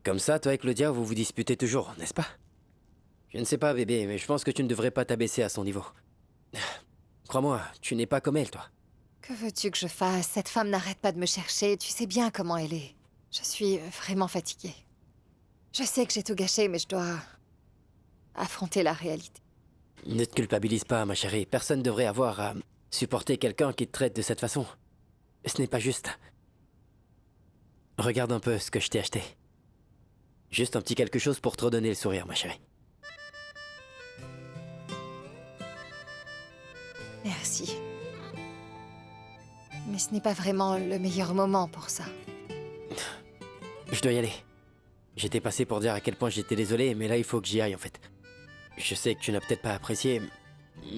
Comme ça, toi et Claudia, vous vous disputez toujours, n'est-ce pas? Je ne sais pas, bébé, mais je pense que tu ne devrais pas t'abaisser à son niveau. Crois-moi, tu n'es pas comme elle, toi. Que veux-tu que je fasse? Cette femme n'arrête pas de me chercher, tu sais bien comment elle est. Je suis vraiment fatiguée. Je sais que j'ai tout gâché, mais je dois affronter la réalité. Ne te culpabilise pas, ma chérie. Personne ne devrait avoir à supporter quelqu'un qui te traite de cette façon. Ce n'est pas juste. Regarde un peu ce que je t'ai acheté. Juste un petit quelque chose pour te redonner le sourire, ma chérie. Merci. Mais ce n'est pas vraiment le meilleur moment pour ça. Je dois y aller. J'étais passé pour dire à quel point j'étais désolé, mais là il faut que j'y aille en fait. Je sais que tu n'as peut-être pas apprécié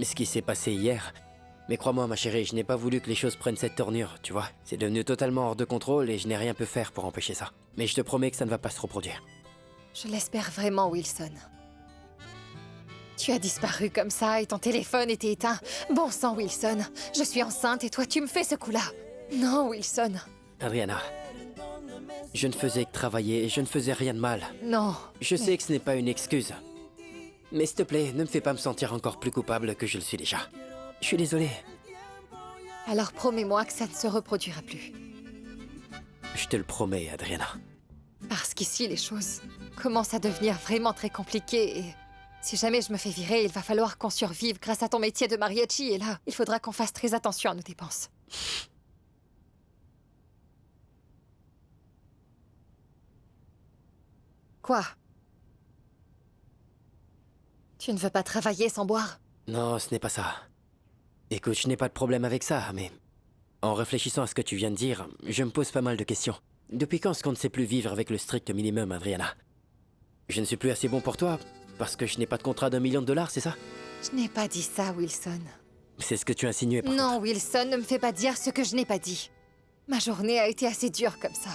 ce qui s'est passé hier. Mais crois-moi, ma chérie, je n'ai pas voulu que les choses prennent cette tournure, tu vois. C'est devenu totalement hors de contrôle et je n'ai rien pu faire pour empêcher ça. Mais je te promets que ça ne va pas se reproduire. Je l'espère vraiment, Wilson. Tu as disparu comme ça et ton téléphone était éteint. Bon sang, Wilson. Je suis enceinte et toi, tu me fais ce coup-là. Non, Wilson. Adriana, je ne faisais que travailler et je ne faisais rien de mal. Non. Je sais que ce n'est pas une excuse. Mais s'il te plaît, ne me fais pas me sentir encore plus coupable que je le suis déjà. Je suis désolé. Alors promets-moi que ça ne se reproduira plus. Je te le promets, Adriana. Parce qu'ici, les choses commencent à devenir vraiment très compliquées et... Si jamais je me fais virer, il va falloir qu'on survive grâce à ton métier de mariachi et là, il faudra qu'on fasse très attention à nos dépenses. Quoi? Tu ne veux pas travailler sans boire? Non, ce n'est pas ça. Écoute, je n'ai pas de problème avec ça, mais... En réfléchissant à ce que tu viens de dire, je me pose pas mal de questions. Depuis quand est-ce qu'on ne sait plus vivre avec le strict minimum, Adriana? Je ne suis plus assez bon pour toi, parce que je n'ai pas de contrat d'1 million de dollars, c'est ça? Je n'ai pas dit ça, Wilson. C'est ce que tu as insinué, par Non, contre. Wilson, ne me fais pas dire ce que je n'ai pas dit. Ma journée a été assez dure comme ça.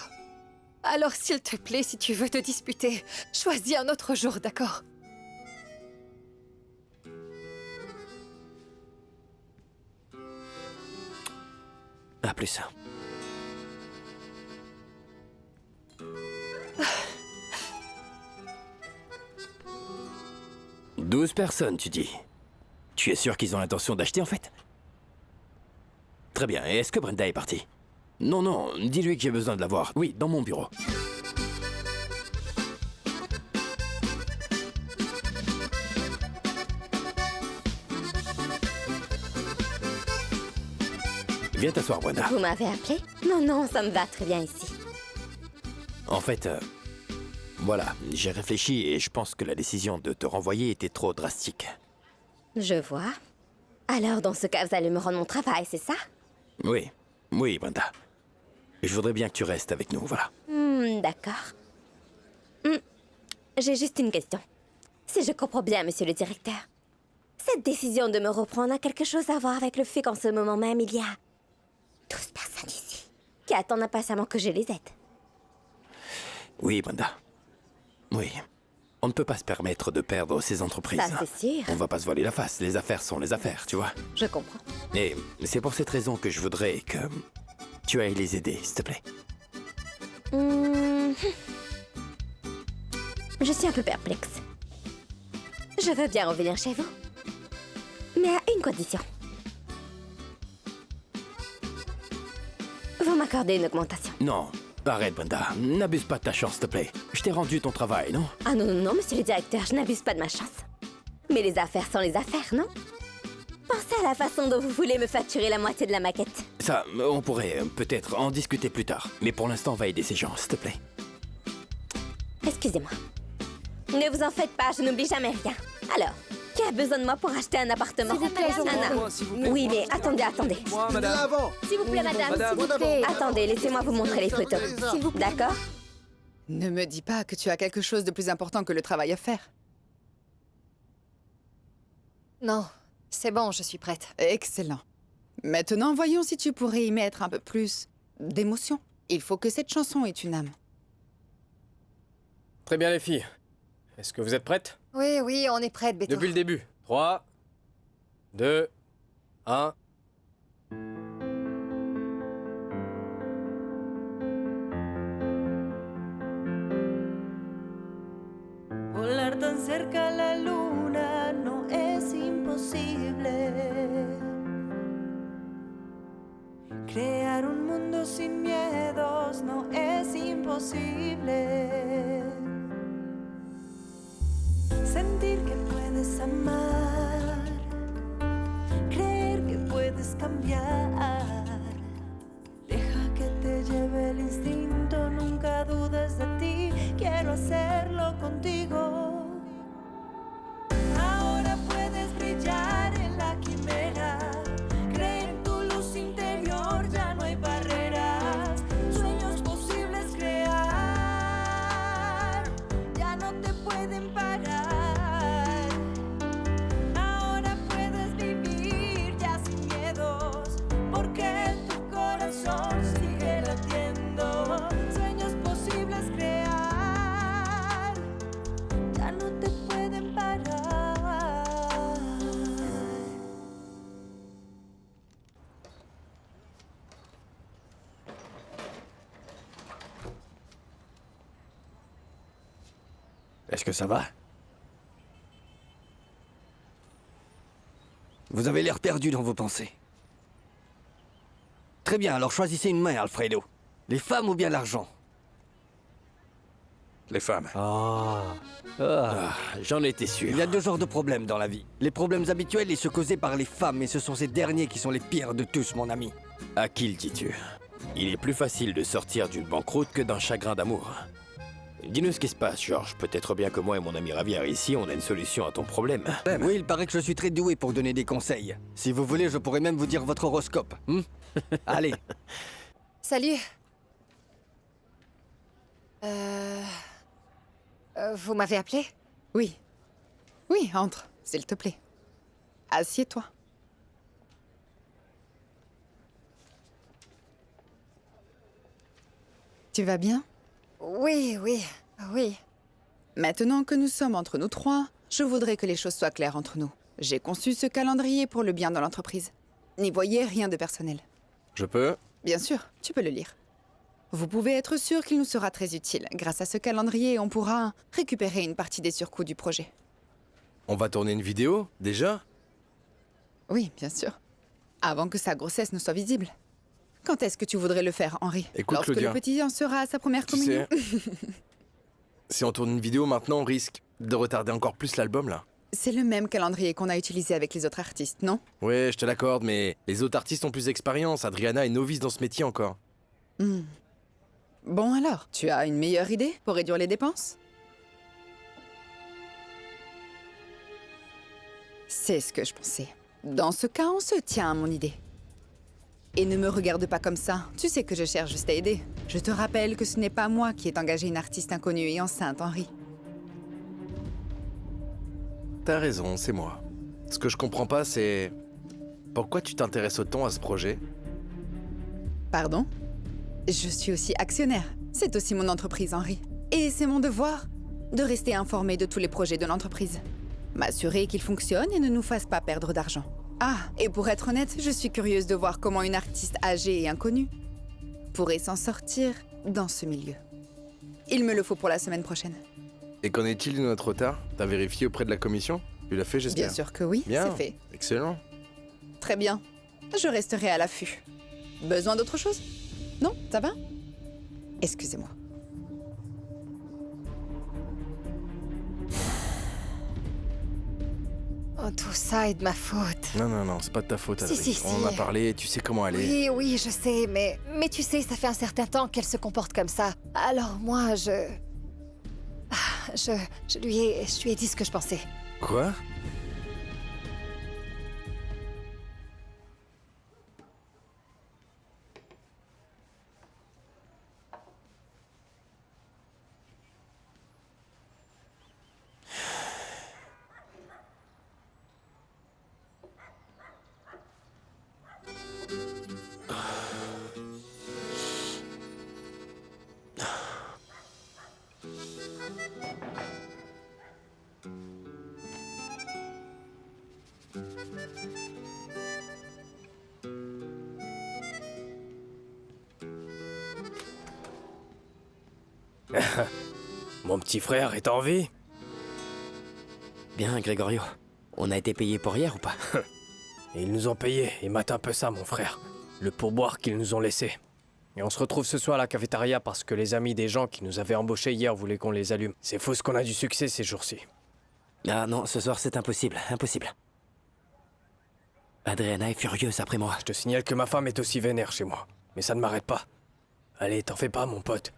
Alors, s'il te plaît, si tu veux te disputer, choisis un autre jour, d'accord? À plus. 12 personnes, tu dis? Tu es sûr qu'ils ont l'intention d'acheter, en fait? Très bien, et est-ce que Brenda est partie? Non, non, dis-lui que j'ai besoin de la voir. Oui, dans mon bureau. Viens t'asseoir, Brenda. Vous m'avez appelé? Non, non, ça me va très bien ici. En fait, voilà, j'ai réfléchi et je pense que la décision de te renvoyer était trop drastique. Je vois. Alors, dans ce cas, vous allez me rendre mon travail, c'est ça? Oui, oui, Brenda. Je voudrais bien que tu restes avec nous, voilà. D'accord. J'ai juste une question. Si je comprends bien, monsieur le directeur, cette décision de me reprendre a quelque chose à voir avec le fait qu'en ce moment même, il y a 12 personnes ici qui attendent impatiemment que je les aide. Oui, Brenda. Oui. On ne peut pas se permettre de perdre ces entreprises. Ça, c'est sûr. On va pas se voiler la face. Les affaires sont les affaires, tu vois. Je comprends. Et c'est pour cette raison que je voudrais que tu ailles les aider, s'il te plaît. Je suis un peu perplexe. Je veux bien revenir chez vous. Mais à une condition. Vous m'accordez une augmentation. Non, arrête, Brenda. N'abuse pas de ta chance, s'il te plaît. Je t'ai rendu ton travail, non? Ah non, non, non, monsieur le directeur, je n'abuse pas de ma chance. Mais les affaires sont les affaires, non? Pensez à la façon dont vous voulez me facturer la moitié de la maquette. Ça, on pourrait peut-être en discuter plus tard. Mais pour l'instant, on va aider ces gens, s'il te plaît. Excusez-moi. Ne vous en faites pas, je n'oublie jamais rien. Alors, qui a besoin de moi pour acheter un appartement? S'il vous plaît, je vous Anna. prie. S'il vous plaît. Oui, mais attendez. Moi, madame. S'il vous plaît, madame, s'il vous plaît. Attendez, laissez-moi vous montrer les photos. S'il vous plaît. D'accord? Ne me dis pas que tu as quelque chose de plus important que le travail à faire. Non, c'est bon, je suis prête. Excellent. Maintenant, voyons si tu pourrais y mettre un peu plus d'émotion. Il faut que cette chanson ait une âme. Très bien, les filles. Est-ce que vous êtes prêtes? Oui, oui, on est prête, Beto. Depuis le début. 3, 2, 1... tan cerca la luna no es imposible. Crear un mundo sin miedos no es imposible. Sentir que puedes amar, creer que puedes cambiar. Deja que te lleve el instinto, nunca dudes de ti. Quiero hacerlo contigo. Ahora puedes brillar en la quimera. Cree en tu luz interior, ya no hay barreras. Sueños posibles crear, ya no te pueden parar. Ahora puedes vivir ya sin miedos, porque tu corazón sigue latiendo. Sueños posibles crear, ya no te pueden parar. Est-ce que ça va? Vous avez l'air perdu dans vos pensées. Très bien, alors choisissez une main, Alfredo. Les femmes ou bien l'argent? Les femmes. J'en étais sûr. Il y a deux genres de problèmes dans la vie. Les problèmes habituels et ceux causés par les femmes, et ce sont ces derniers qui sont les pires de tous, mon ami. À qui le dis-tu? Il est plus facile de sortir d'une banqueroute que d'un chagrin d'amour. Dis-nous ce qui se passe, George. Peut-être bien que moi et mon ami Javier ici, on a une solution à ton problème. Oui, il paraît que je suis très doué pour donner des conseils. Si vous voulez, je pourrais même vous dire votre horoscope. Allez. Salut. Vous m'avez appelé? Oui. Oui, entre, s'il te plaît. Assieds-toi. Tu vas bien? Oui. Maintenant que nous sommes entre nous trois, je voudrais que les choses soient claires entre nous. J'ai conçu ce calendrier pour le bien de l'entreprise. N'y voyez rien de personnel. Je peux? Bien sûr, tu peux le lire. Vous pouvez être sûr qu'il nous sera très utile. Grâce à ce calendrier, on pourra récupérer une partie des surcoûts du projet. On va tourner une vidéo, déjà? Oui, bien sûr. Avant que sa grossesse ne soit visible. Quand est-ce que tu voudrais le faire, Henri? Écoute, Lorsque Claudia, le petit en sera à sa première tu communion? sais, si on tourne une vidéo maintenant, on risque de retarder encore plus l'album, là. C'est le même calendrier qu'on a utilisé avec les autres artistes, non? Ouais, je te l'accorde, mais les autres artistes ont plus d'expérience. Adriana est novice dans ce métier encore. Bon alors, tu as une meilleure idée pour réduire les dépenses? C'est ce que je pensais. Dans ce cas, on se tient à mon idée. Et ne me regarde pas comme ça. Tu sais que je cherche juste à aider. Je te rappelle que ce n'est pas moi qui ai engagé une artiste inconnue et enceinte, Henri. T'as raison, c'est moi. Ce que je comprends pas, c'est... Pourquoi tu t'intéresses autant à ce projet? Pardon? Je suis aussi actionnaire. C'est aussi mon entreprise, Henri. Et c'est mon devoir de rester informé de tous les projets de l'entreprise. M'assurer qu'ils fonctionnent et ne nous fassent pas perdre d'argent. Ah, et pour être honnête, je suis curieuse de voir comment une artiste âgée et inconnue pourrait s'en sortir dans ce milieu. Il me le faut pour la semaine prochaine. Et qu'en est-il de notre retard? T'as vérifié auprès de la commission? Tu l'as fait, j'espère? Bien sûr que oui, Bien. c'est fait. Excellent. Très bien. Je resterai à l'affût. Besoin d'autre chose? Non, ça va? Excusez-moi. Oh, tout ça est de ma faute. Non, c'est pas de ta faute, Adri. Si. On en a parlé, tu sais comment elle est. Oui, je sais, mais tu sais, ça fait un certain temps qu'elle se comporte comme ça. Alors moi, je lui ai dit ce que je pensais. Quoi? Mon petit frère est en vie? Bien, Gregorio. On a été payé pour hier ou pas? Et ils nous ont payés, et mate un peu ça, mon frère. Le pourboire qu'ils nous ont laissé. Et on se retrouve ce soir à la cafétéria parce que les amis des gens qui nous avaient embauchés hier voulaient qu'on les allume. C'est faux qu'on a du succès ces jours-ci. Ah non, ce soir c'est impossible, impossible. Adriana est furieuse après moi. Je te signale que ma femme est aussi vénère chez moi. Mais ça ne m'arrête pas. Allez, t'en fais pas, mon pote.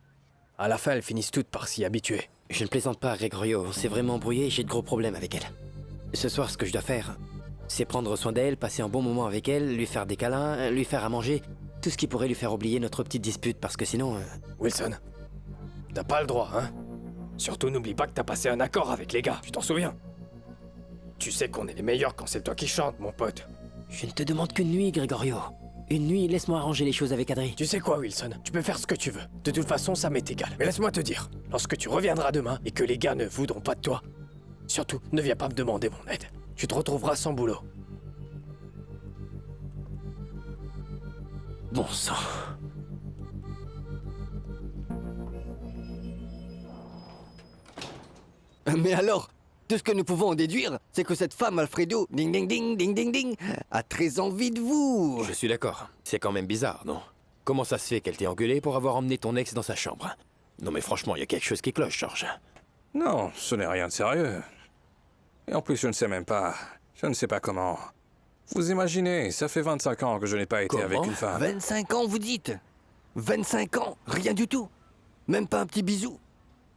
À la fin, elles finissent toutes par s'y habituer. Je ne plaisante pas, Gregorio. On s'est vraiment embrouillé et j'ai de gros problèmes avec elle. Ce soir, ce que je dois faire, c'est prendre soin d'elle, passer un bon moment avec elle, lui faire des câlins, lui faire à manger. Tout ce qui pourrait lui faire oublier notre petite dispute, parce que sinon... Wilson, t'as pas le droit, hein? Surtout n'oublie pas que t'as passé un accord avec les gars, tu t'en souviens? Tu sais qu'on est les meilleurs quand c'est toi qui chantes, mon pote. Je ne te demande qu'une nuit, Gregorio. Une nuit, laisse-moi arranger les choses avec Adri. Tu sais quoi, Wilson? Tu peux faire ce que tu veux. De toute façon, ça m'est égal. Mais laisse-moi te dire, lorsque tu reviendras demain et que les gars ne voudront pas de toi, surtout, ne viens pas me demander mon aide. Tu te retrouveras sans boulot. Bon sang. Mais alors, tout ce que nous pouvons en déduire, c'est que cette femme, Alfredo, ding ding ding ding ding ding, a très envie de vous. Je suis d'accord. C'est quand même bizarre, non? Comment ça se fait qu'elle t'ait engueulé pour avoir emmené ton ex dans sa chambre? Non mais franchement, il y a quelque chose qui cloche, George. Non, ce n'est rien de sérieux. Et en plus, je ne sais même pas... Je ne sais pas comment... Vous imaginez, ça fait 25 ans que je n'ai pas été avec une femme. 25 ans, vous dites? 25 ans, rien du tout. Même pas un petit bisou.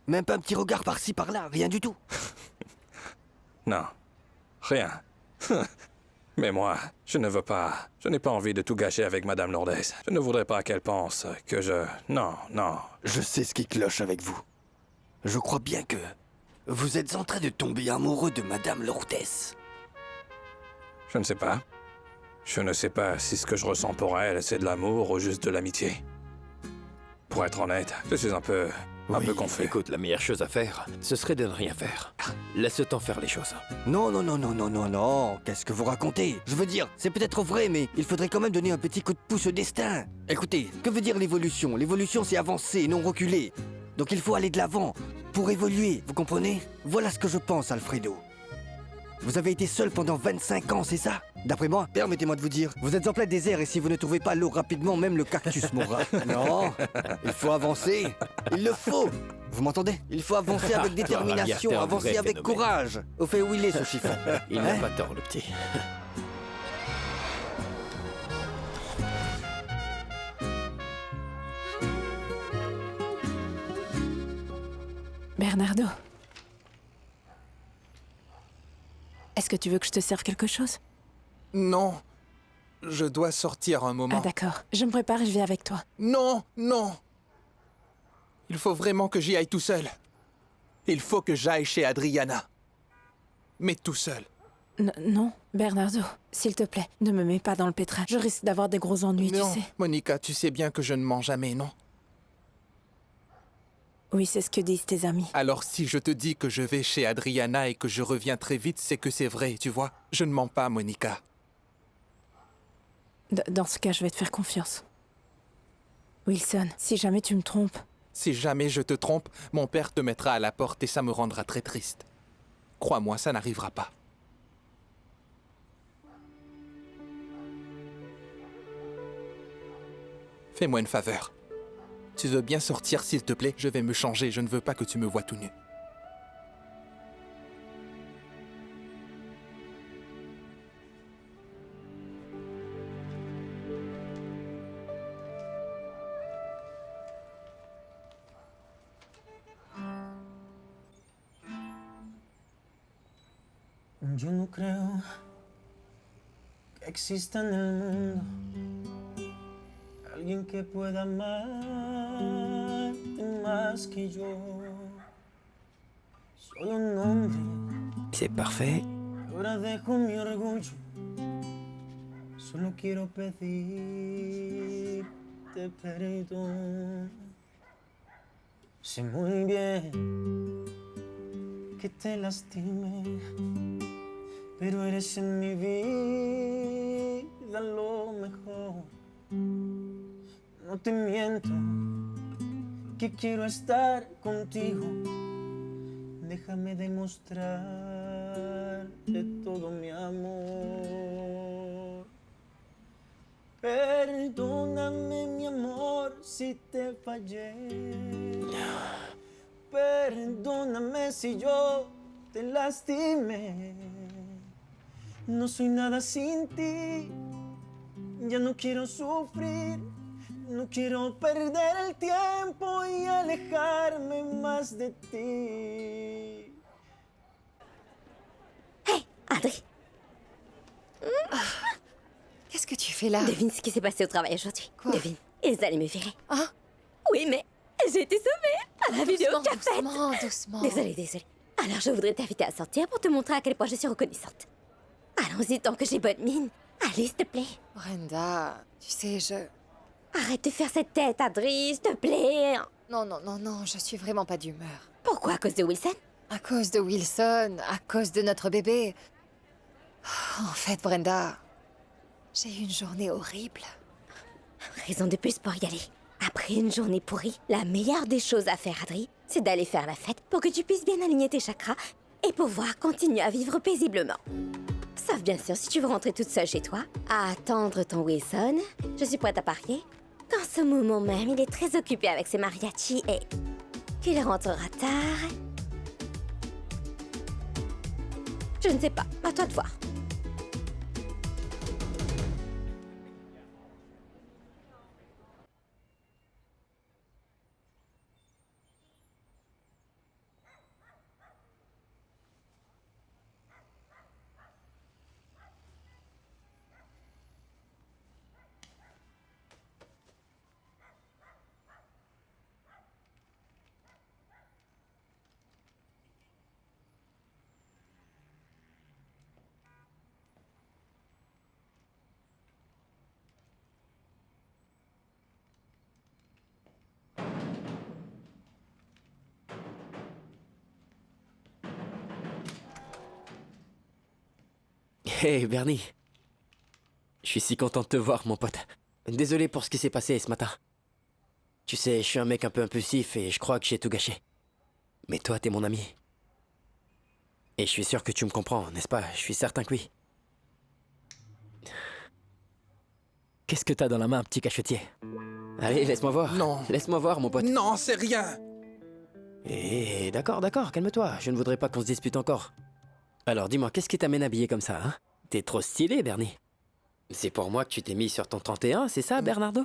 Même pas un petit regard par-ci, par-là, rien du tout. Non, rien. Mais moi, je ne veux pas... Je n'ai pas envie de tout gâcher avec Madame Lourdes. Je ne voudrais pas qu'elle pense que je... Non, non. Je sais ce qui cloche avec vous. Je crois bien que... vous êtes en train de tomber amoureux de Madame Lourdes. Je ne sais pas. Je ne sais pas si ce que je ressens pour elle, c'est de l'amour ou juste de l'amitié. Pour être honnête, je suis un peu confus. Écoute, la meilleure chose à faire, ce serait de ne rien faire. Laisse le temps faire les choses. Non, non, non, non, non, non, non. Qu'est-ce que vous racontez? Je veux dire, c'est peut-être vrai, mais il faudrait quand même donner un petit coup de pouce au destin. Écoutez, que veut dire l'évolution? L'évolution, c'est avancer, non reculer. Donc il faut aller de l'avant, pour évoluer, vous comprenez? Voilà ce que je pense, Alfredo. Vous avez été seul pendant 25 ans, c'est ça? D'après moi, permettez-moi de vous dire, vous êtes en plein désert et si vous ne trouvez pas l'eau rapidement, même le cactus mourra. Non, il faut avancer. Il le faut. Vous m'entendez? Il faut avancer avec détermination, t'es un avancer vrai avec phénomène. courage. Au fait, où il est, ce chiffon? Il n'a pas tort, le petit. Bernardo. Est-ce que tu veux que je te serve quelque chose? Non. Je dois sortir un moment. Ah d'accord. Je me prépare et je viens avec toi. Non, non. Il faut vraiment que j'y aille tout seul. Il faut que j'aille chez Adriana. Mais tout seul. Non, Bernardo, s'il te plaît, ne me mets pas dans le pétrin. Je risque d'avoir des gros ennuis, Non, tu sais. Monica, tu sais bien que je ne mens jamais, non? Oui, c'est ce que disent tes amis. Alors si je te dis que je vais chez Adriana et que je reviens très vite, c'est que c'est vrai, tu vois? Je ne mens pas, Monica. Dans ce cas, je vais te faire confiance. Wilson, si jamais tu me trompes... Si jamais je te trompe, mon père te mettra à la porte et ça me rendra très triste. Crois-moi, ça n'arrivera pas. Fais-moi une faveur. Tu veux bien sortir, s'il te plaît? Je vais me changer, je ne veux pas que tu me vois tout nu. Yo no creo que exista en el mundo alguien que pueda amarte más que yo. Soy un hombre. C'est parfait. Ahora dejo mi orgullo. Solo quiero pedirte perdón. Sé muy bien que te lastimé, pero eres en mi vida lo mejor. No te miento, que quiero estar contigo. Déjame demostrar darte todo mi amor. Perdóname, mi amor, si te fallé. Perdóname si yo te lastimé. No soy nada sin ti. Ya no quiero sufrir. No quiero perder el tiempo y alejarme más de ti. Hey, Adri. Qu'est-ce que tu fais là? Devine ce qui s'est passé au travail aujourd'hui. Quoi? Devine. Ils allaient me virer. Ah? Oui, mais j'ai été sauvée à la vidéo Doucement, qu'a faite. doucement, doucement. Désolée. Alors je voudrais t'inviter à sortir pour te montrer à quel point je suis reconnaissante. Allons-y tant que j'ai bonne mine. Allez, s'il te plaît. Brenda, tu sais, Arrête de faire cette tête, Adri, s'il te plaît. Non, je suis vraiment pas d'humeur. Pourquoi? À cause de Wilson? À cause de Wilson, à cause de notre bébé. En fait, Brenda, j'ai eu une journée horrible. Raison de plus pour y aller. Après une journée pourrie, la meilleure des choses à faire, Adri, c'est d'aller faire la fête pour que tu puisses bien aligner tes chakras et pouvoir continuer à vivre paisiblement. Sauf bien sûr si tu veux rentrer toute seule chez toi, à attendre ton Wilson. Je suis prête à parier qu'en ce moment même, il est très occupé avec ses mariachis et qu'il rentrera tard. Je ne sais pas, à toi de voir. Hey Bernie. Je suis si content de te voir, mon pote. Désolé pour ce qui s'est passé ce matin. Tu sais, je suis un mec un peu impulsif et je crois que j'ai tout gâché. Mais toi, t'es mon ami. Et je suis sûr que tu me comprends, n'est-ce pas? Je suis certain que oui. Qu'est-ce que t'as dans la main, petit cachetier? Allez, laisse-moi voir. Non. Laisse-moi voir, mon pote. Non, c'est rien. Eh, d'accord, calme-toi. Je ne voudrais pas qu'on se dispute encore. Alors, dis-moi, qu'est-ce qui t'amène habillé comme ça, hein? T'es trop stylé, Bernie. C'est pour moi que tu t'es mis sur ton 31, c'est ça, Bernardo?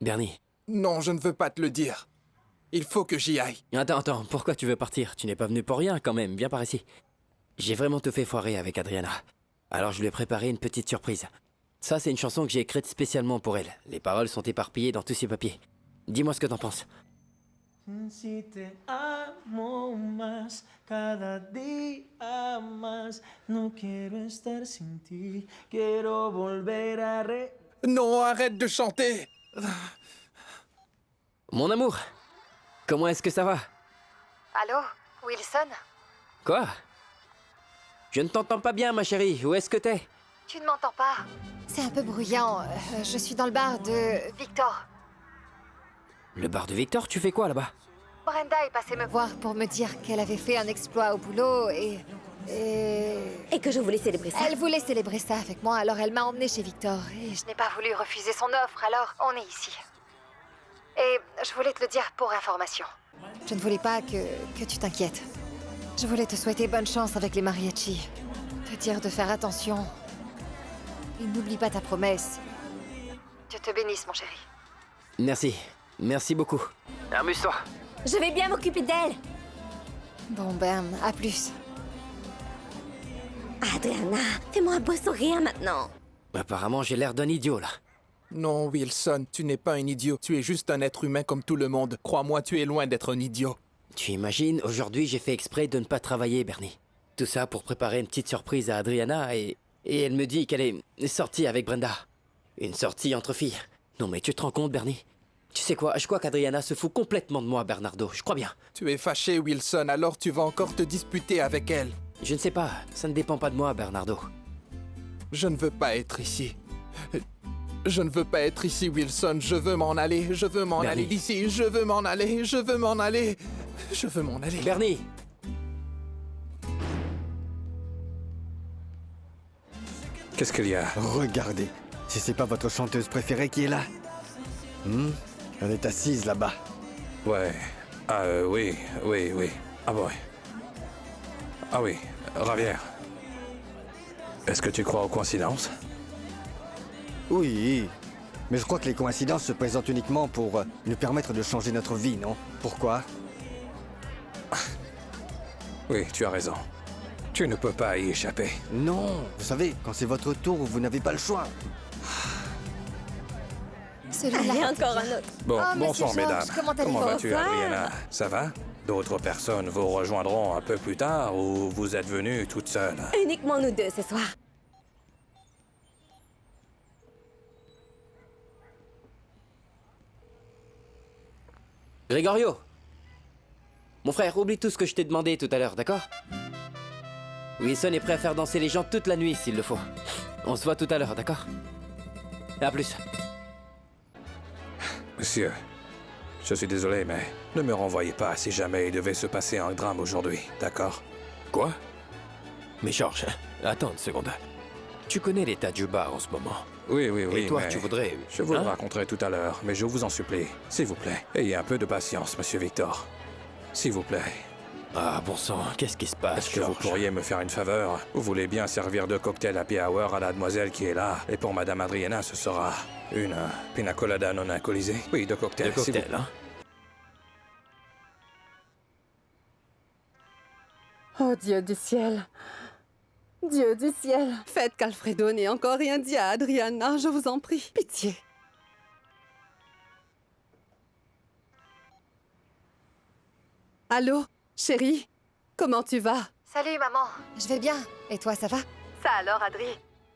Bernie. Non, je ne veux pas te le dire. Il faut que j'y aille. Attends, pourquoi tu veux partir? Tu n'es pas venu pour rien, quand même. Viens par ici. J'ai vraiment tout fait foirer avec Adriana. Alors je lui ai préparé une petite surprise. Ça, c'est une chanson que j'ai écrite spécialement pour elle. Les paroles sont éparpillées dans tous ses papiers. Dis-moi ce que t'en penses. Si te amo más, cada día más. No quiero estar sin ti, quiero volver a Non, arrête de chanter. Mon amour, comment est-ce que ça va? Allô, Wilson? Quoi? Je ne t'entends pas bien, ma chérie. Où est-ce que t'es? Tu ne m'entends pas? C'est un peu bruyant. Je suis dans le bar de Victor. Le bar de Victor, tu fais quoi là-bas? Brenda est passée me voir pour me dire qu'elle avait fait un exploit au boulot et que je voulais célébrer ça. Elle voulait célébrer ça avec moi, alors elle m'a emmenée chez Victor. Et je n'ai pas voulu refuser son offre, alors on est ici. Et je voulais te le dire pour information. Je ne voulais pas que tu t'inquiètes. Je voulais te souhaiter bonne chance avec les mariachis. Te dire de faire attention. Et n'oublie pas ta promesse. Dieu te bénisse, mon chéri. Merci beaucoup. Amuse-toi. Je vais bien m'occuper d'elle. Bon ben, à plus. Adriana, fais-moi un beau sourire maintenant. Apparemment, j'ai l'air d'un idiot, là. Non, Wilson, tu n'es pas un idiot. Tu es juste un être humain comme tout le monde. Crois-moi, tu es loin d'être un idiot. Tu imagines, aujourd'hui, j'ai fait exprès de ne pas travailler, Bernie. Tout ça pour préparer une petite surprise à Adriana et elle me dit qu'elle est sortie avec Brenda. Une sortie entre filles. Non mais tu te rends compte, Bernie? Tu sais quoi, je crois qu'Adriana se fout complètement de moi, Bernardo. Je crois bien. Tu es fâché, Wilson, alors tu vas encore te disputer avec elle. Je ne sais pas, ça ne dépend pas de moi, Bernardo. Je ne veux pas être ici. Je ne veux pas être ici, Wilson. Je veux m'en aller. Je veux m'en aller d'ici. Je veux m'en aller. Je veux m'en aller. Je veux m'en aller. Bernie! Qu'est-ce qu'il y a? Regardez, si c'est pas votre chanteuse préférée qui est là. Elle est assise là-bas. Ouais. Ah, oui. Ah bon. Ah oui, Javier. Est-ce que tu crois aux coïncidences? Oui, mais je crois que les coïncidences se présentent uniquement pour nous permettre de changer notre vie, non? Pourquoi? Oui, tu as raison. Tu ne peux pas y échapper. Non, vous savez, quand c'est votre tour, vous n'avez pas le choix. Celui-là. Allez, encore un autre. Bon, Oh, bonsoir, Monsieur George, mesdames. comment allez-vous? vas-tu, Bonsoir. Adriana? Ça va? D'autres personnes vous rejoindront un peu plus tard ou vous êtes venues toutes seules? Uniquement nous deux ce soir. Gregorio! Mon frère, oublie tout ce que je t'ai demandé tout à l'heure, d'accord? Wilson est prêt à faire danser les gens toute la nuit s'il le faut. On se voit tout à l'heure, d'accord? À plus. Monsieur, je suis désolé, mais ne me renvoyez pas si jamais il devait se passer un drame aujourd'hui, d'accord? Quoi? Mais Georges, attends une seconde. Tu connais l'état du bar en ce moment. Oui, Et toi, mais tu voudrais... je vous le Hein? raconterai tout à l'heure, mais je vous en supplie, s'il vous plaît, ayez un peu de patience, monsieur Victor. S'il vous plaît. Ah, bon sang, qu'est-ce qui se passe, Est-ce que vous Georges? pourriez me faire une faveur? Vous voulez bien servir 2 cocktails happy hour à la demoiselle qui est là, et pour madame Adriana, ce sera une pina colada non alcoolisée? Oui, 2 cocktails. 2 s'il vous cocktails, hein? Oh Dieu du ciel. Dieu du ciel. Faites qu'Alfredo n'ait encore rien dit à Adriana, je vous en prie. Pitié. Allô, chérie? Comment tu vas? Salut, maman. Je vais bien. Et toi, ça va? Ça alors, Adri?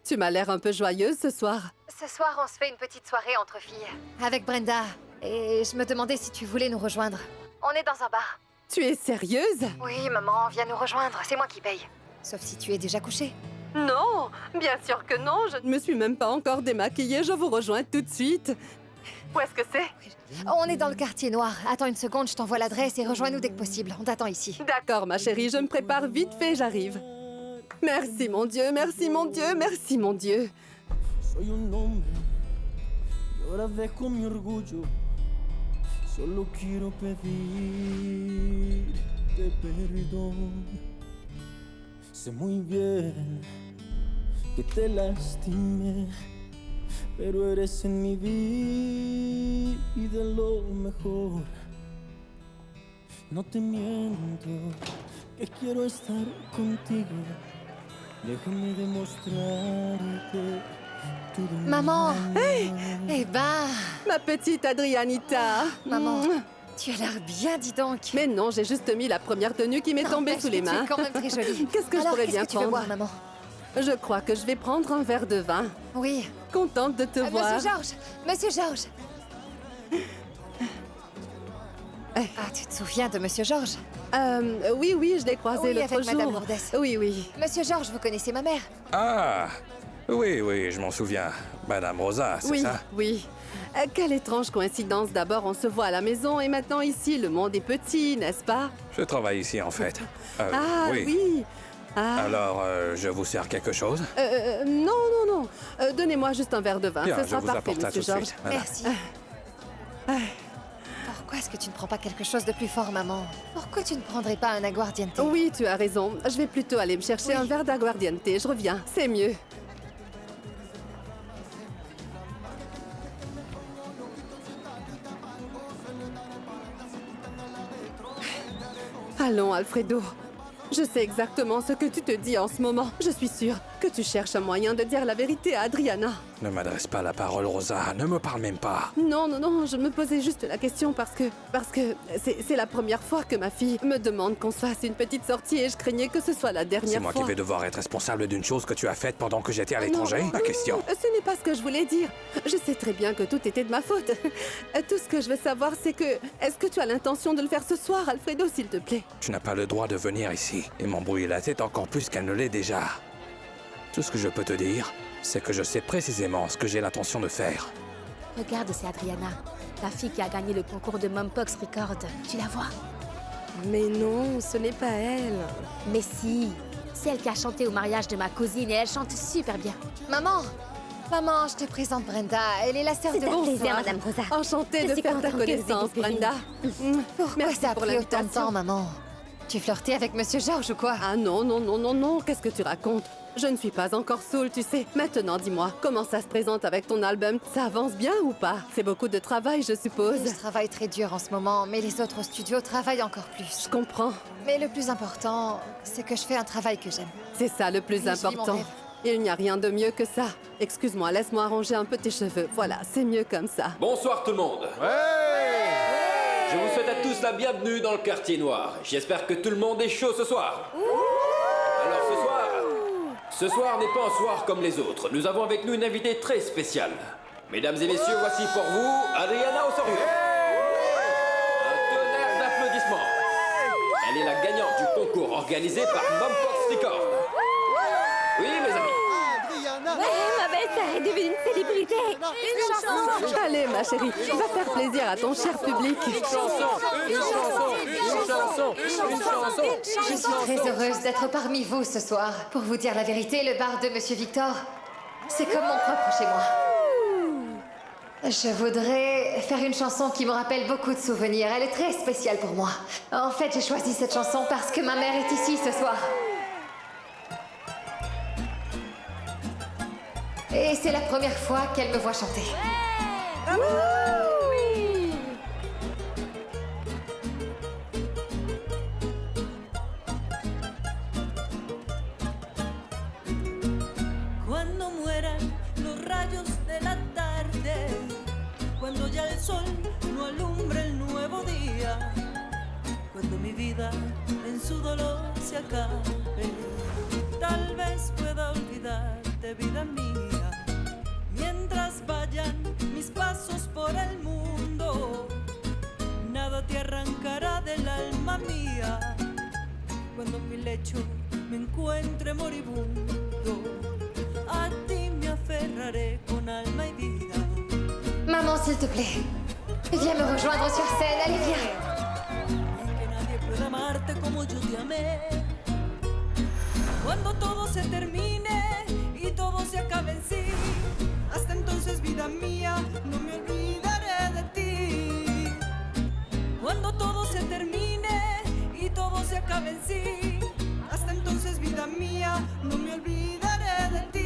Tu m'as l'air un peu joyeuse ce soir. Ce soir, on se fait une petite soirée entre filles. Avec Brenda. Et je me demandais si tu voulais nous rejoindre. On est dans un bar. Tu es sérieuse? Oui, maman, viens nous rejoindre. C'est moi qui paye. Sauf si tu es déjà couchée. Non, bien sûr que non, je ne me suis même pas encore démaquillée, je vous rejoins tout de suite. Où est-ce que c'est? On est dans le quartier noir. Attends une seconde, je t'envoie l'adresse et rejoins-nous dès que possible. On t'attend ici. D'accord, ma chérie, je me prépare vite fait, j'arrive. Merci mon Dieu, merci mon Dieu, merci mon Dieu. Soy un hombre y ahora dejo mi orgullo. Solo quiero pedirte perdón. Sé muy bien que te lastimé, pero eres en mi vida lo mejor. No te miento que quiero estar contigo. Déjame demostrarte todo. Maman! Eh ben... Ma petite Adrianita. Maman, tu as l'air bien, dis donc. Mais non, j'ai juste mis la première tenue qui m'est tombée sous les mains. Tu es quand même très jolie. Qu'est-ce que je Alors, pourrais bien qu'est-ce que tu veux prendre? boire, maman? Je crois que je vais prendre un verre de vin. Oui. Contente de te voir. Monsieur Georges! Monsieur Georges! Ah, tu te souviens de Monsieur Georges? Oui, je l'ai croisé Oui, l'autre avec jour. Madame Lourdes. Oui. Monsieur Georges, vous connaissez ma mère? Ah! Oui, je m'en souviens. Madame Rosa, c'est ça? Oui. Quelle étrange coïncidence. D'abord, on se voit à la maison et maintenant ici, le monde est petit, n'est-ce pas? Je travaille ici, en fait. Ah, oui. Ah. Alors, je vous sers quelque chose? Non. Donnez-moi juste un verre de vin. Bien, Ce je sera vous parfait, apporte ça Monsieur tout de Georges. suite, madame. Merci. Pourquoi est-ce que tu ne prends pas quelque chose de plus fort, maman? Pourquoi tu ne prendrais pas un aguardiente? Oui, tu as raison. Je vais plutôt aller me chercher un verre d'aguardiente. Je reviens. C'est mieux. Allons, Alfredo. Je sais exactement ce que tu te dis en ce moment. Je suis sûre que tu cherches un moyen de dire la vérité à Adriana. Ne m'adresse pas la parole, Rosa. Ne me parle même pas. Non, je me posais juste la question parce que c'est la première fois que ma fille me demande qu'on se fasse une petite sortie et je craignais que ce soit la dernière C'est fois. moi qui vais devoir être responsable d'une chose que tu as faite pendant que j'étais à l'étranger? La question. Ce n'est pas ce que je voulais dire. Je sais très bien que tout était de ma faute. Tout ce que je veux savoir, c'est que... Est-ce que tu as l'intention de le faire ce soir, Alfredo, s'il te plaît? Tu n'as pas le droit de venir ici et m'embrouiller la tête encore plus qu'elle ne l'est déjà. Tout ce que je peux te dire, c'est que je sais précisément ce que j'ai l'intention de faire. Regarde, c'est Adriana, la fille qui a gagné le concours de Mumpox Record. Tu la vois? Mais non, ce n'est pas elle. Mais si, Celle qui a chanté au mariage de ma cousine et elle chante super bien. Maman! Maman, je te présente Brenda. Elle est la sœur de C'est un Bonsoir. plaisir, Madame Rosa. Enchantée Je de suis faire ta contente que vous connaissance, ayez pu Brenda. Pourquoi Merci ça a pour pris autant de l'invitation. temps, maman? Tu flirtais avec Monsieur Georges ou quoi? Ah non, non, non, non, non, qu'est-ce que tu racontes? Je ne suis pas encore saoule, tu sais. Maintenant, dis-moi, comment ça se présente avec ton album? Ça avance bien ou pas? C'est beaucoup de travail, je suppose. Je travaille très dur en ce moment, mais les autres studios travaillent encore plus. Je comprends. Mais le plus important, c'est que je fais un travail que j'aime. C'est ça le plus Oui, je vis mon important. rêve. Il n'y a rien de mieux que ça. Excuse-moi, laisse-moi arranger un peu tes cheveux. Voilà, c'est mieux comme ça. Bonsoir tout le monde. Je vous souhaite à tous la bienvenue dans le quartier noir. J'espère que tout le monde est chaud ce soir. Alors ce soir n'est pas un soir comme les autres. Nous avons avec nous une invitée très spéciale. Mesdames et messieurs, voici pour vous Adriana Osorio. Un tonnerre d'applaudissements. Elle est la gagnante du concours organisé par Mumpox Records. Oui, mes amis. Ouais, ma belle-sœur est devenue une célébrité. Une chanson. Allez, ma chérie, va faire plaisir à ton cher public. Je suis très heureuse d'être parmi vous ce soir. Pour vous dire la vérité, le bar de Monsieur Victor, c'est comme mon propre chez moi. Je voudrais faire une chanson qui me rappelle beaucoup de souvenirs. Elle est très spéciale pour moi. En fait, j'ai choisi cette chanson parce que ma mère est ici ce soir. Et c'est la première fois qu'elle me voit chanter. Cuando mueran los rayos de la tarde, cuando ya el sol no alumbre el nuevo día, cuando mi vida en su dolor se acabe, tal vez pueda olvidarte, vida mía, mientras vayan mis pasos por el mundo, nada te arrancará del alma mía, cuando en mi lecho me encuentre moribundo, a ti me aferraré con alma y vida. Maman, s'il te plaît, viens me rejoindre sur scène. Allez, viens. Que nadie pueda amarte como yo te amé. Cuando todo se termine y todo se acabe en sí, hasta entonces, vida mía, no me olvidaré de ti. Cuando todo se termine y todo se acabe en sí, hasta entonces, vida mía, no me olvidaré de ti.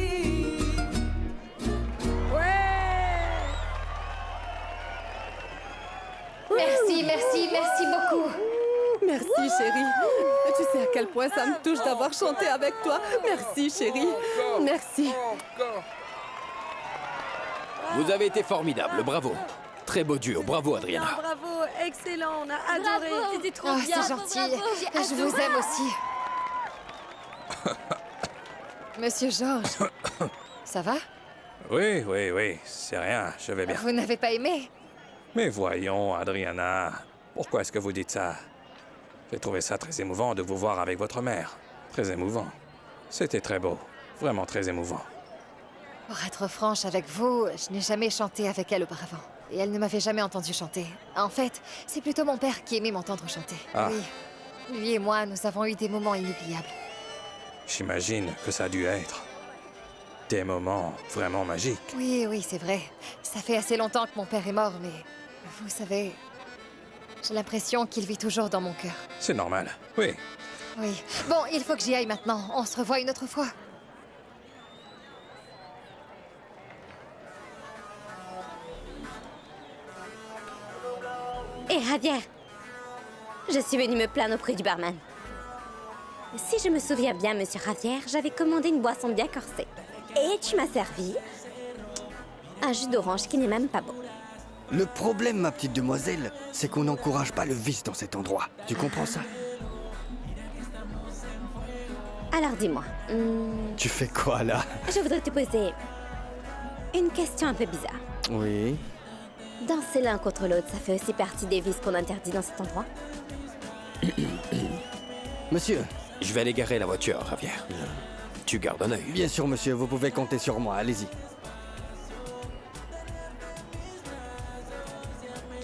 Merci, merci, merci beaucoup. Merci, chérie. Tu sais à quel point ça me touche d'avoir chanté avec toi. Merci, chérie. Merci. Vous avez été formidable, bravo. Très beau duo, bravo Adriana. Bravo, excellent, on a adoré. C'était trop Oh, bien. c'est gentil. Je vous aime aussi. Monsieur Georges, ça va? Oui, oui, oui, c'est rien, je vais bien. Vous n'avez pas aimé? Mais voyons, Adriana, pourquoi est-ce que vous dites ça? J'ai trouvé ça très émouvant de vous voir avec votre mère. Très émouvant. C'était très beau, vraiment très émouvant. Pour être franche avec vous, je n'ai jamais chanté avec elle auparavant. Et elle ne m'avait jamais entendu chanter. En fait, c'est plutôt mon père qui aimait m'entendre chanter. Ah. Oui. Lui et moi, nous avons eu des moments inoubliables. J'imagine que ça a dû être des moments vraiment magiques. Oui, oui, c'est vrai. Ça fait assez longtemps que mon père est mort, mais vous savez, j'ai l'impression qu'il vit toujours dans mon cœur. C'est normal, oui. Oui. Bon, il faut que j'y aille maintenant. On se revoit une autre fois. Et Javier, je suis venue me plaindre auprès du barman. Si je me souviens bien, monsieur Javier, j'avais commandé une boisson bien corsée. Et tu m'as servi un jus d'orange qui n'est même pas beau. Le problème, ma petite demoiselle, c'est qu'on n'encourage pas le vice dans cet endroit. Tu comprends ça? Alors dis-moi, Tu fais quoi, là? je voudrais te poser une question un peu bizarre. Oui. Danser l'un contre l'autre, ça fait aussi partie des vices qu'on interdit dans cet endroit? Monsieur. Je vais aller garer la voiture, Javier. Tu gardes un œil. Bien sûr, monsieur, vous pouvez compter sur moi, allez-y.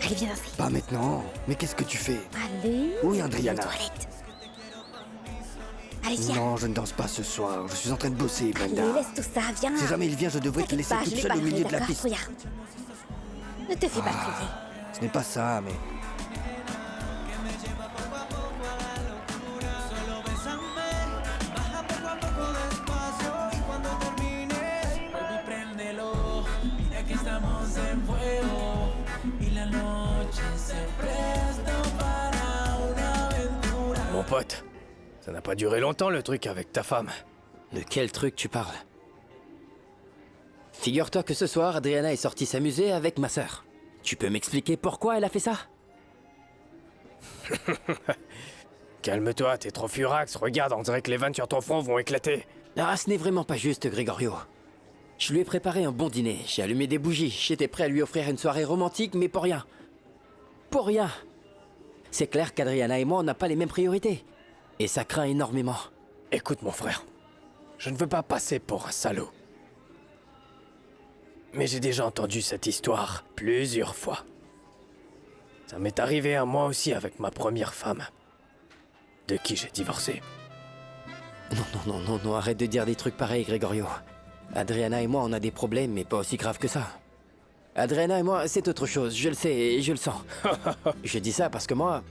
Allez, viens danser. Pas maintenant. Mais qu'est-ce que tu fais? Allez. Oui, Adriana. Aux toilettes. Allez, viens. Non, je ne danse pas ce soir. Je suis en train de bosser, Brenda. Allez, laisse tout ça, viens. Si jamais il vient, je devrais te laisser toute seule au milieu de la piste. Regarde. Ne te fais pas crier. Ce n'est pas ça, mais... Mon pote, ça n'a pas duré longtemps le truc avec ta femme. De quel truc tu parles? Figure-toi que ce soir, Adriana est sortie s'amuser avec ma sœur. Tu peux m'expliquer pourquoi elle a fait ça? Calme-toi, t'es trop furax. Regarde, on dirait que les veines sur ton front vont éclater. Ah, ce n'est vraiment pas juste, Gregorio. Je lui ai préparé un bon dîner, j'ai allumé des bougies, j'étais prêt à lui offrir une soirée romantique, mais pour rien. Pour rien. C'est clair qu'Adriana et moi, on n'a pas les mêmes priorités. Et ça craint énormément. Écoute, mon frère, je ne veux pas passer pour un salaud. Mais j'ai déjà entendu cette histoire plusieurs fois. Ça m'est arrivé à moi aussi avec ma première femme, de qui j'ai divorcé. Non, arrête de dire des trucs pareils, Gregorio. Adriana et moi, on a des problèmes, mais pas aussi graves que ça. Adriana et moi, c'est autre chose, je le sais et je le sens. Je dis ça parce que moi,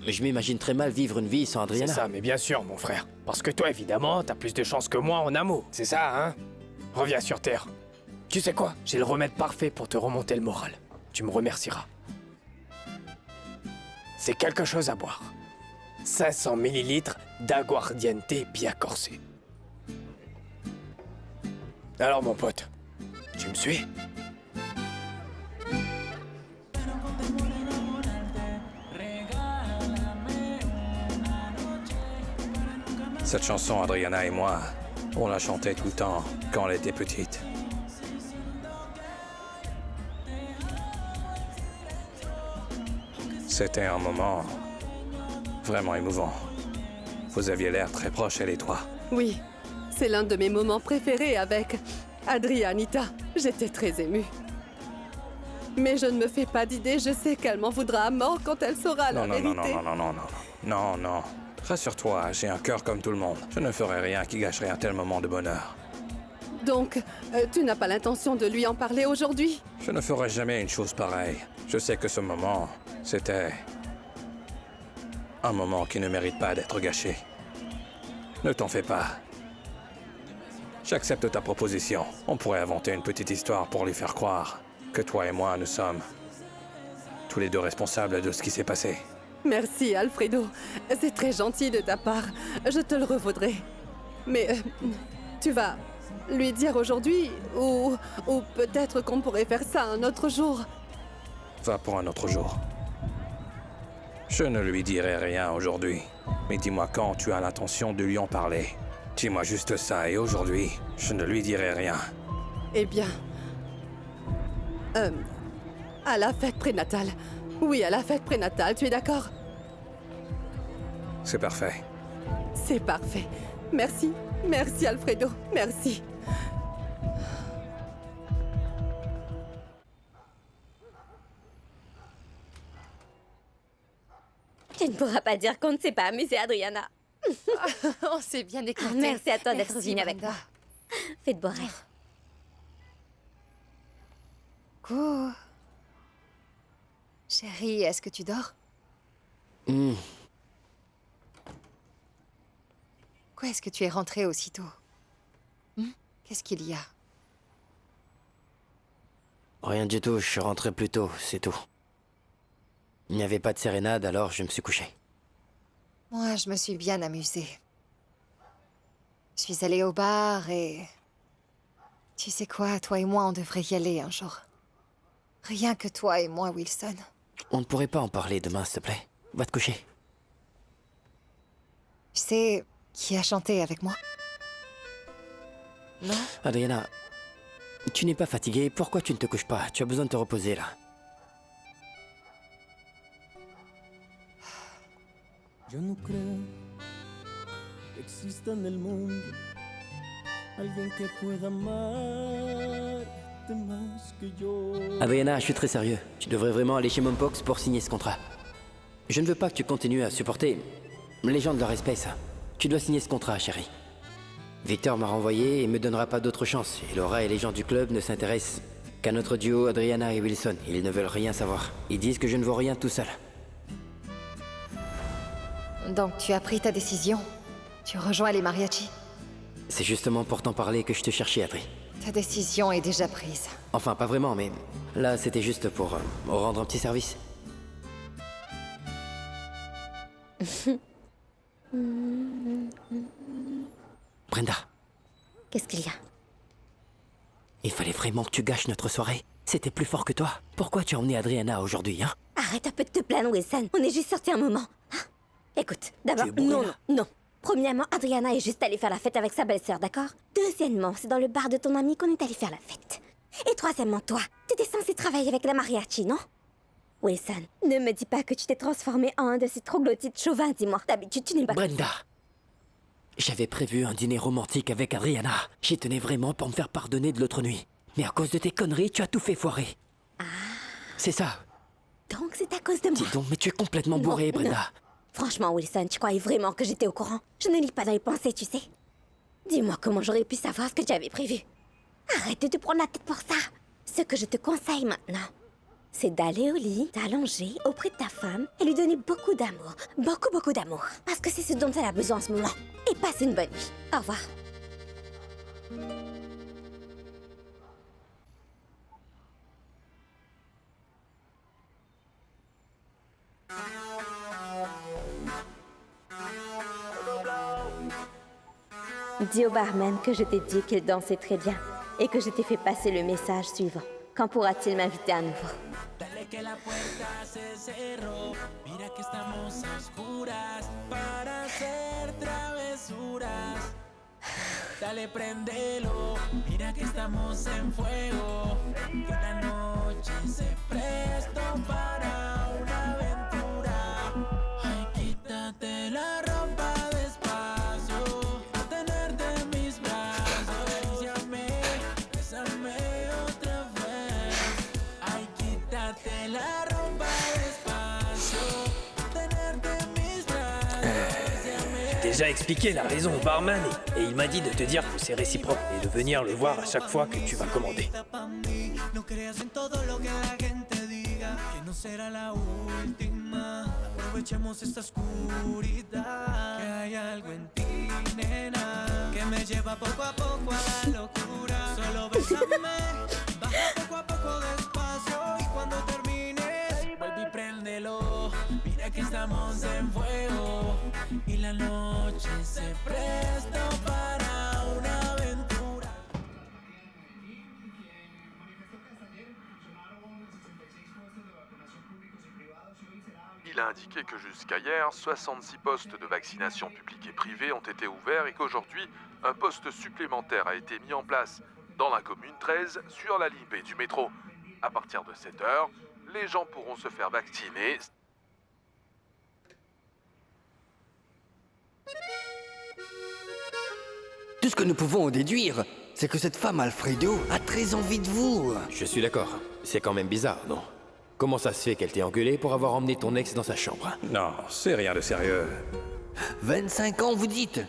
je m'imagine très mal vivre une vie sans Adriana. C'est ça, mais bien sûr, mon frère. Parce que toi, évidemment, t'as plus de chance que moi en amour. C'est ça, hein? Reviens sur Terre. Tu sais quoi? J'ai le remède parfait pour te remonter le moral. Tu me remercieras. C'est quelque chose à boire. 500 millilitres d'aguardiente bien corsé. Alors, mon pote, tu me suis? Cette chanson, Adriana et moi, on la chantait tout le temps quand elle était petite. C'était un moment vraiment émouvant. Vous aviez l'air très proches, elle et toi. Oui, c'est l'un de mes moments préférés avec Adrianita. J'étais très émue. Mais je ne me fais pas d'idée, je sais qu'elle m'en voudra à mort quand elle saura la vérité. Non. Rassure-toi, j'ai un cœur comme tout le monde. Je ne ferai rien qui gâcherait un tel moment de bonheur. Donc, tu n'as pas l'intention de lui en parler aujourd'hui? Je ne ferai jamais une chose pareille. Je sais que ce moment, c'était un moment qui ne mérite pas d'être gâché. Ne t'en fais pas. J'accepte ta proposition. On pourrait inventer une petite histoire pour lui faire croire que toi et moi, nous sommes tous les deux responsables de ce qui s'est passé. Merci, Alfredo. C'est très gentil de ta part. Je te le revaudrai. Mais tu vas lui dire aujourd'hui ou peut-être qu'on pourrait faire ça un autre jour. Va pour un autre jour. Je ne lui dirai rien aujourd'hui. Mais dis-moi quand tu as l'intention de lui en parler. Dis-moi juste ça et aujourd'hui, je ne lui dirai rien. Eh bien... à la fête prénatale. Oui, à la fête prénatale, tu es d'accord? C'est parfait. C'est parfait. Merci. Merci, Alfredo. Merci. Tu ne pourras pas dire qu'on ne s'est pas amusé, Adriana. On s'est bien éclaté. Merci à toi d'être Merci, venue avec Brenda. moi. Fais de beaux rêves. Coucou. Chérie, est-ce que tu dors? Pourquoi est-ce que tu es rentrée aussitôt? Qu'est-ce qu'il y a? Rien du tout, je suis rentré plus tôt, c'est tout. Il n'y avait pas de sérénade, alors je me suis couché. Moi, je me suis bien amusée. Je suis allée au bar et... Tu sais quoi, toi et moi, on devrait y aller un jour. Rien que toi et moi, Wilson. On ne pourrait pas en parler demain, s'il te plaît. Va te coucher. Tu sais qui a chanté avec moi? Non? Adriana, tu n'es pas fatiguée, pourquoi tu ne te couches pas? Tu as besoin de te reposer, là. Yo no creo que exista en el mundo alguien que pueda amarte más que yo. Adriana, je suis très sérieux. Tu devrais vraiment aller chez Mompox pour signer ce contrat. Je ne veux pas que tu continues à supporter les gens de leur espèce. Tu dois signer ce contrat, chérie. Victor m'a renvoyé et me donnera pas d'autre chance. Et Laura et les gens du club ne s'intéressent qu'à notre duo Adriana et Wilson. Ils ne veulent rien savoir. Ils disent que je ne vaux rien tout seul. Donc tu as pris ta décision. Tu rejoins les mariachis. C'est justement pour t'en parler que je te cherchais, Adri. Ta décision est déjà prise. Enfin, pas vraiment, mais là, c'était juste pour rendre un petit service. Brenda. Qu'est-ce qu'il y a? Il fallait vraiment que tu gâches notre soirée. C'était plus fort que toi. Pourquoi tu as emmené Adriana aujourd'hui, hein? Arrête un peu de te plaindre, Wilson. On est juste sortis un moment. Hein? Écoute, d'abord, non. Premièrement, Adriana est juste allée faire la fête avec sa belle-sœur, d'accord? Deuxièmement, c'est dans le bar de ton ami qu'on est allé faire la fête. Et troisièmement, toi, t'étais censé travailler avec la mariachi, non? Wilson, ne me dis pas que tu t'es transformé en un de ces troglodytes chauvins, dis-moi. D'habitude, tu n'es pas... Brenda! J'avais prévu un dîner romantique avec Adriana. J'y tenais vraiment pour me faire pardonner de l'autre nuit. Mais à cause de tes conneries, tu as tout fait foirer. Ah. C'est ça. Donc c'est à cause de moi. Dis donc, mais tu es complètement bourré, Brenda. Non. Franchement, Wilson, tu croyais vraiment que j'étais au courant? Je ne lis pas dans les pensées, tu sais. Dis-moi comment j'aurais pu savoir ce que tu avais prévu. Arrête de te prendre la tête pour ça. Ce que je te conseille maintenant, c'est d'aller au lit, t'allonger auprès de ta femme et lui donner beaucoup d'amour. Beaucoup d'amour. Parce que c'est ce dont elle a besoin en ce moment. Et passe une bonne nuit. Au revoir. Dis au barman que je t'ai dit qu'il dansait très bien et que je t'ai fait passer le message suivant. Quand pourra-t-il m'inviter à nouveau? Dale que la puerta se cerró. Mira que estamos a oscuras para hacer travesuras. Dale, préndelo. Mira que estamos en fuego. Que la noche se prestó para una aventura. Ay, quítate la ropa despacio. A tenerte en mis brazos. Acaríciame, bésame otra vez. Ay, quítate la ropa despacio. A tenerte en mis brazos. J'ai déjà expliqué la raison au barman et il m'a dit de te dire que c'est réciproque et de venir le voir à chaque fois que tu vas commander. No creas en todo lo que la gente diga, que no será la última. Aprovechemos esta oscuridad, que hay algo en ti, nena, que me lleva poco a poco a la locura. Solo bésame, baja poco a poco despacio y cuando termines, vuelve y préndelo. Mira que estamos en fuego y la noche se presta para una aventura. Il a indiqué que jusqu'à hier, 66 postes de vaccination publics et privés ont été ouverts et qu'aujourd'hui, un poste supplémentaire a été mis en place dans la commune 13 sur la ligne B du métro. À partir de 7 heures, les gens pourront se faire vacciner. Tout ce que nous pouvons en déduire, c'est que cette femme Alfredo a très envie de vous. Je suis d'accord. C'est quand même bizarre, non? Comment ça se fait qu'elle t'ait engueulé pour avoir emmené ton ex dans sa chambre? Non, c'est rien de sérieux. 25 ans, vous dites?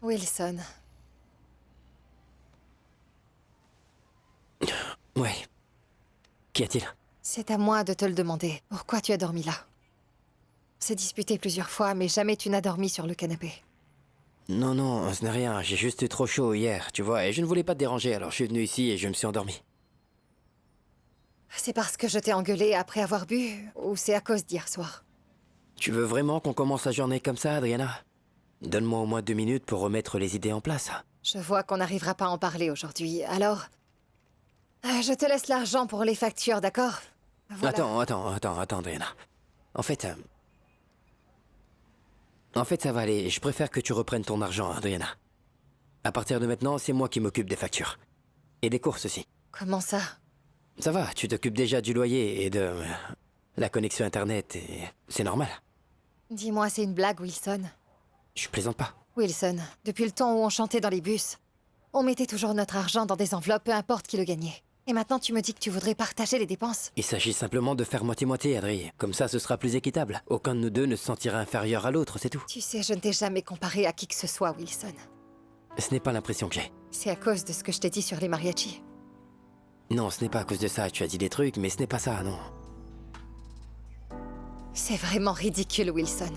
Wilson. Ouais. Qu'y a-t-il? C'est à moi de te le demander. Pourquoi tu as dormi là? On s'est disputé plusieurs fois, mais jamais tu n'as dormi sur le canapé. Non, ce n'est rien. J'ai juste eu trop chaud hier, tu vois, et je ne voulais pas te déranger, alors je suis venu ici et je me suis endormi. C'est parce que je t'ai engueulé après avoir bu, ou c'est à cause d'hier soir? Tu veux vraiment qu'on commence la journée comme ça, Adriana? Donne-moi au moins 2 minutes pour remettre les idées en place. Je vois qu'on n'arrivera pas à en parler aujourd'hui, alors... je te laisse l'argent pour les factures, d'accord? Voilà. Attends, Adriana. En fait, En fait, ça va aller. Je préfère que tu reprennes ton argent, Adriana. À partir de maintenant, c'est moi qui m'occupe des factures. Et des courses aussi. Comment ça? Ça va, tu t'occupes déjà du loyer et de... la connexion Internet, et c'est normal. Dis-moi, c'est une blague, Wilson? Je plaisante pas. Wilson, depuis le temps où on chantait dans les bus, on mettait toujours notre argent dans des enveloppes, peu importe qui le gagnait. Et maintenant, tu me dis que tu voudrais partager les dépenses? Il s'agit simplement de faire moitié-moitié, Adri. Comme ça, ce sera plus équitable. Aucun de nous deux ne se sentira inférieur à l'autre, c'est tout. Tu sais, je ne t'ai jamais comparé à qui que ce soit, Wilson. Ce n'est pas l'impression que j'ai. C'est à cause de ce que je t'ai dit sur les mariachis. Non, ce n'est pas à cause de ça. Tu as dit des trucs, mais ce n'est pas ça, non. C'est vraiment ridicule, Wilson.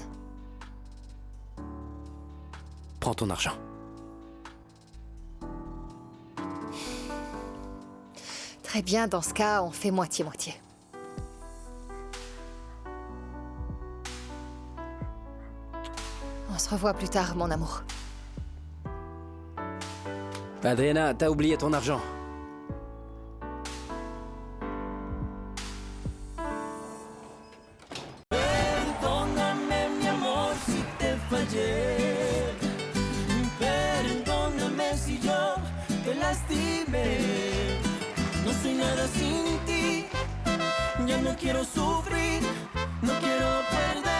Prends ton argent. Très bien, dans ce cas, on fait moitié-moitié. On se revoit plus tard, mon amour. Adriana, t'as oublié ton argent. Perdóname, mi amor, si te fallé. Perdóname si yo te lastimé. No soy nada sin ti. Ya no quiero sufrir, no quiero perder.